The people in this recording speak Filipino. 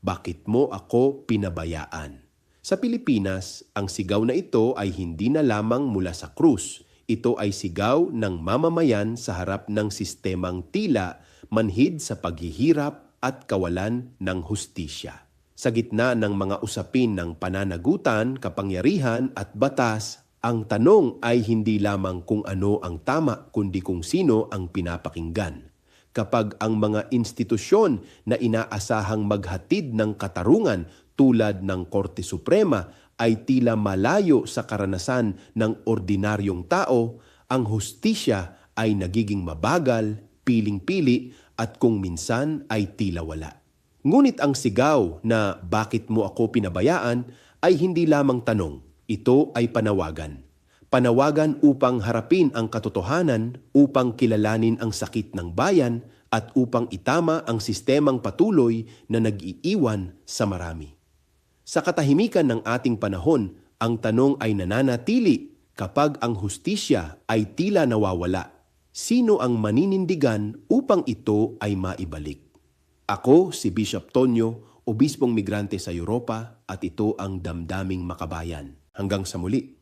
bakit mo ako pinabayaan? Sa Pilipinas, ang sigaw na ito ay hindi na lamang mula sa krus. Ito ay sigaw ng mamamayan sa harap ng sistemang tila manhid sa paghihirap at kawalan ng hustisya. Sa gitna ng mga usapin ng pananagutan, kapangyarihan at batas, ang tanong ay hindi lamang kung ano ang tama kundi kung sino ang pinapakinggan. Kapag ang mga institusyon na inaasahang maghatid ng katarungan tulad ng Korte Suprema ay tila malayo sa karanasan ng ordinaryong tao, ang hustisya ay nagiging mabagal, piling-pili at kung minsan ay tila wala. Ngunit ang sigaw na bakit mo ako pinabayaan ay hindi lamang tanong. Ito ay panawagan. Panawagan upang harapin ang katotohanan, upang kilalanin ang sakit ng bayan, at upang itama ang sistemang patuloy na nag-iiwan sa marami. Sa katahimikan ng ating panahon, ang tanong ay nananatili kapag ang hustisya ay tila nawawala. Sino ang maninindigan upang ito ay maibalik? Ako si Bishop Tonyo, obispong migrante sa Europa at ito ang Damdaming Makabayan. Hanggang sa muli.